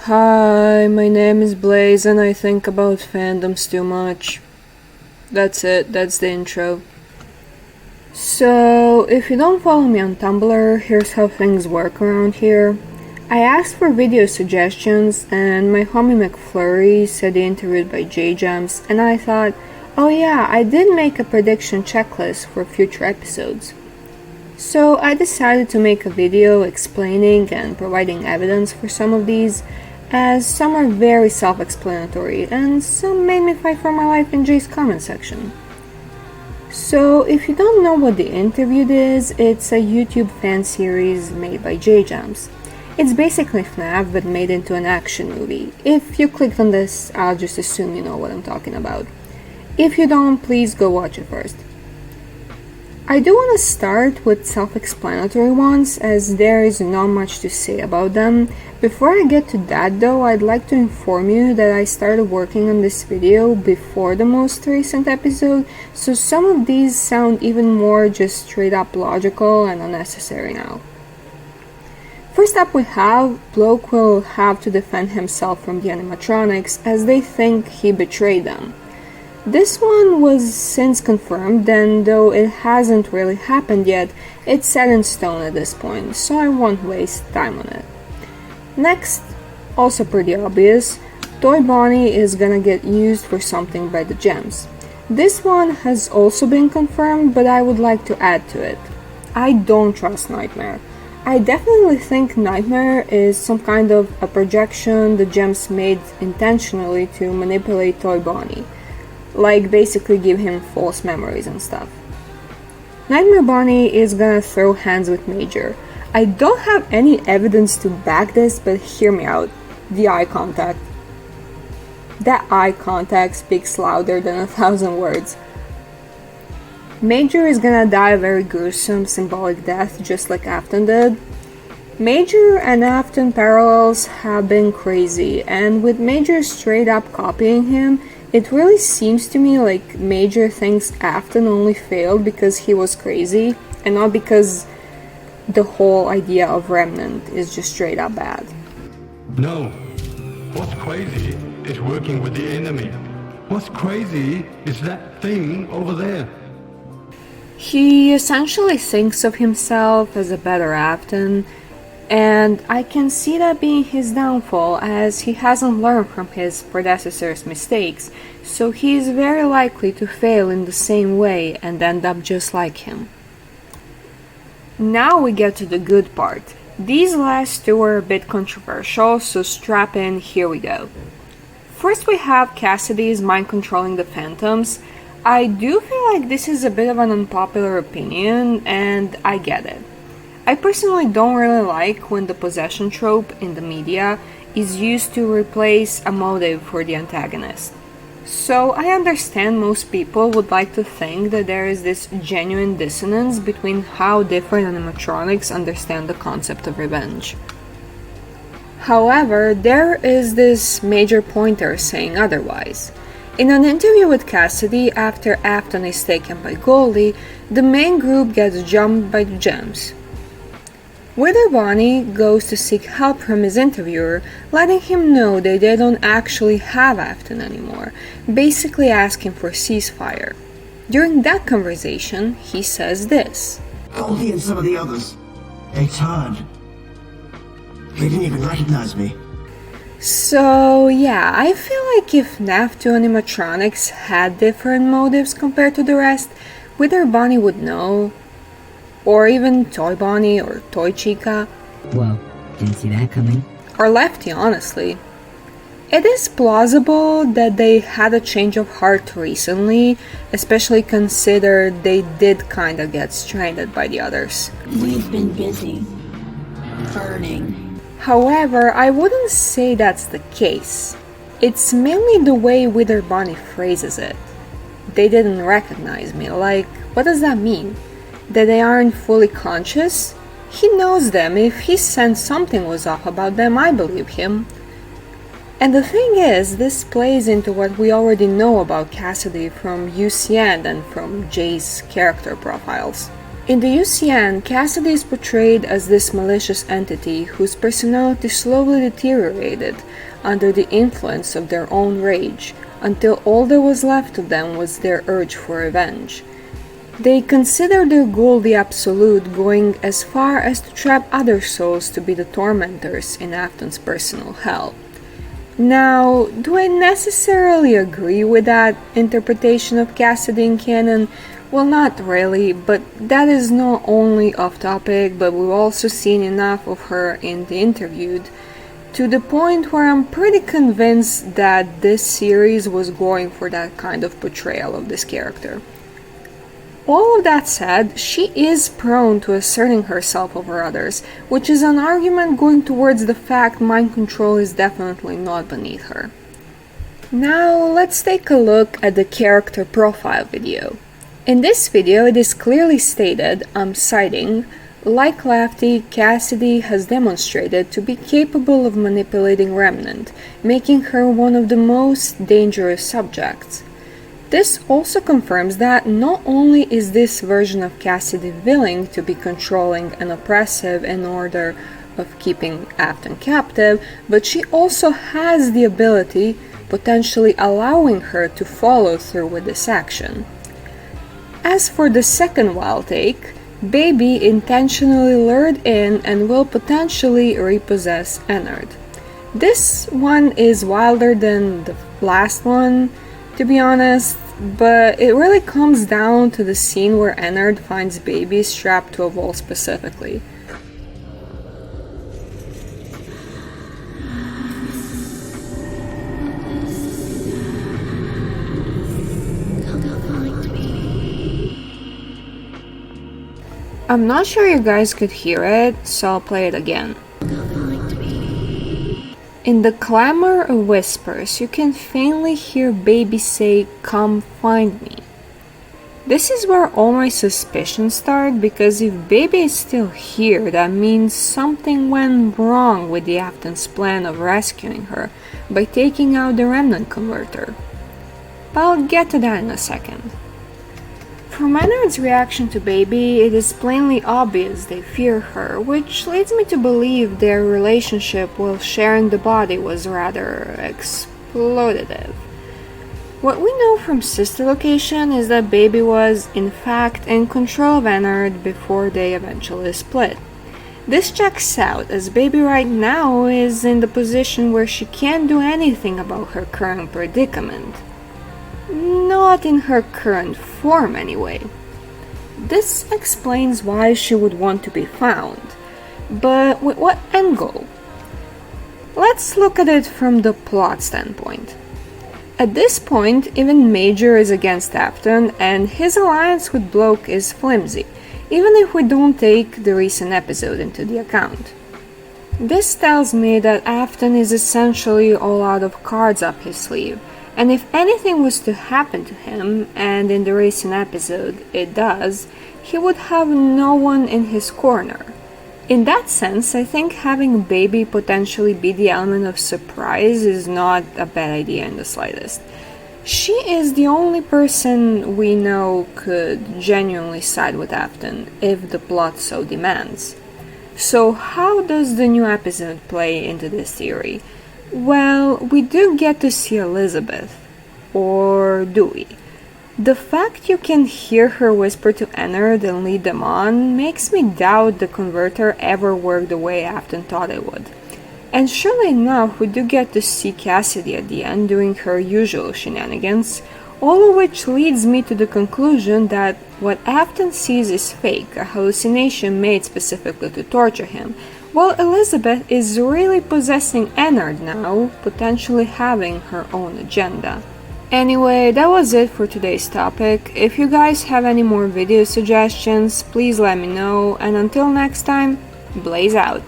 Hi, my name is Blaze and I think about fandoms too much. That's it, that's the intro. So, if you don't follow me on Tumblr, here's how things work around here. I asked for video suggestions and my homie McFlurry said he interviewed by JJams and I thought, oh yeah, I did make a prediction checklist for future episodes. So I decided to make a video explaining and providing evidence for some of these, as some are very self-explanatory and some made me fight for my life in Jay's comment section. So if you don't know what The Interviewed is, it's a YouTube fan series made by JJams. It's basically FNAF but made into an action movie. If you clicked on this, I'll just assume you know what I'm talking about. If you don't, please go watch it first. I do want to start with self-explanatory ones, as there is not much to say about them. Before I get to that though, I'd like to inform you that I started working on this video before the most recent episode, so some of these sound even more just straight up logical and unnecessary now. First up we have, Bloke will have to defend himself from the animatronics as they think he betrayed them. This one was since confirmed, and though it hasn't really happened yet, it's set in stone at this point, so I won't waste time on it. Next, also pretty obvious, Toy Bonnie is gonna get used for something by the gems. This one has also been confirmed, but I would like to add to it. I don't trust Nightmare. I definitely think Nightmare is some kind of a projection the gems made intentionally to manipulate Toy Bonnie. Like basically give him false memories and stuff. Nightmare Bonnie is gonna throw hands with Major. I don't have any evidence to back this, but hear me out. The eye contact. That eye contact speaks louder than 1,000 words. Major is gonna die a very gruesome, symbolic death, just like Afton did. Major and Afton parallels have been crazy, and with Major straight up copying him, it really seems to me like Major thinks Afton only failed because he was crazy, and not because the whole idea of Remnant is just straight up bad. No. What's crazy is working with the enemy. What's crazy is that thing over there. He essentially thinks of himself as a better Afton, and I can see that being his downfall, as he hasn't learned from his predecessor's mistakes, so he is very likely to fail in the same way and end up just like him. Now we get to the good part. These last two are a bit controversial, so strap in, here we go. First we have Cassidy's mind controlling the phantoms. I do feel like this is a bit of an unpopular opinion, and I get it. I personally don't really like when the possession trope in the media is used to replace a motive for the antagonist. So I understand most people would like to think that there is this genuine dissonance between how different animatronics understand the concept of revenge. However, there is this major pointer saying otherwise. In an interview with Cassidy after Afton is taken by Goldie, the main group gets jumped by the gems. Wither Bonnie goes to seek help from his interviewer, letting him know that they don't actually have Afton anymore, basically asking for a ceasefire. During that conversation, he says this. Goldie and some of the others, they turned. They didn't even recognize me. So yeah, I feel like if FNAF 2 animatronics had different motives compared to the rest, Wither Bonnie would know. Or even Toy Bonnie or Toy Chica. Well, didn't see that coming. Or Lefty, honestly. It is plausible that they had a change of heart recently, especially considered they did kinda get stranded by the others. We've been busy. Burning. However, I wouldn't say that's the case. It's mainly the way Wither Bonnie phrases it. They didn't recognize me, like, what does that mean? That they aren't fully conscious? He knows them. If he sensed something was off about them, I believe him. And the thing is, this plays into what we already know about Cassidy from UCN and from Jay's character profiles. In the UCN, Cassidy is portrayed as this malicious entity whose personality slowly deteriorated under the influence of their own rage, until all that was left of them was their urge for revenge. They consider their goal the absolute, going as far as to trap other souls to be the tormentors in Afton's personal hell. Now, do I necessarily agree with that interpretation of Cassidy in canon? Well, not really, but that is not only off topic, but we've also seen enough of her in The Interviewed, to the point where I'm pretty convinced that this series was going for that kind of portrayal of this character. All of that said, she is prone to asserting herself over others, which is an argument going towards the fact mind control is definitely not beneath her. Now, let's take a look at the character profile video. In this video, it is clearly stated, I'm citing, like Lafty, Cassidy has demonstrated to be capable of manipulating Remnant, making her one of the most dangerous subjects. This also confirms that not only is this version of Cassidy willing to be controlling and oppressive in order of keeping Afton captive, but she also has the ability, potentially allowing her to follow through with this action. As for the second wild take, Baby intentionally lured in and will potentially repossess Ennard. This one is wilder than the last one, to be honest, but it really comes down to the scene where Ennard finds Baby strapped to a wall specifically. I'm not sure you guys could hear it, so I'll play it again. In the clamor of whispers, you can faintly hear Baby say, "Come find me." This is where all my suspicions start, because if Baby is still here, that means something went wrong with the Afton's plan of rescuing her by taking out the Remnant Converter. But I'll get to that in a second. From Ennard's reaction to Baby, it is plainly obvious they fear her, which leads me to believe their relationship while sharing the body was rather exploitative. What we know from Sister Location is that Baby was, in fact, in control of Ennard before they eventually split. This checks out, as Baby right now is in the position where she can't do anything about her current predicament. Not in her current form, anyway. This explains why she would want to be found. But with what end goal? Let's look at it from the plot standpoint. At this point, even Major is against Afton, and his alliance with Bloke is flimsy, even if we don't take the recent episode into the account. This tells me that Afton is essentially all out of cards up his sleeve, and if anything was to happen to him, and in the recent episode it does, he would have no one in his corner. In that sense, I think having Baby potentially be the element of surprise is not a bad idea in the slightest. She is the only person we know could genuinely side with Afton if the plot so demands. So how does the new episode play into this theory? Well, we do get to see Elizabeth. Or do we? The fact you can hear her whisper to Ennard and lead them on makes me doubt the converter ever worked the way Afton thought it would. And surely enough, we do get to see Cassidy at the end doing her usual shenanigans, all of which leads me to the conclusion that what Afton sees is fake, a hallucination made specifically to torture him, while Elizabeth is really possessing Ennard now, potentially having her own agenda. Anyway, that was it for today's topic. If you guys have any more video suggestions, please let me know, and until next time, blaze out!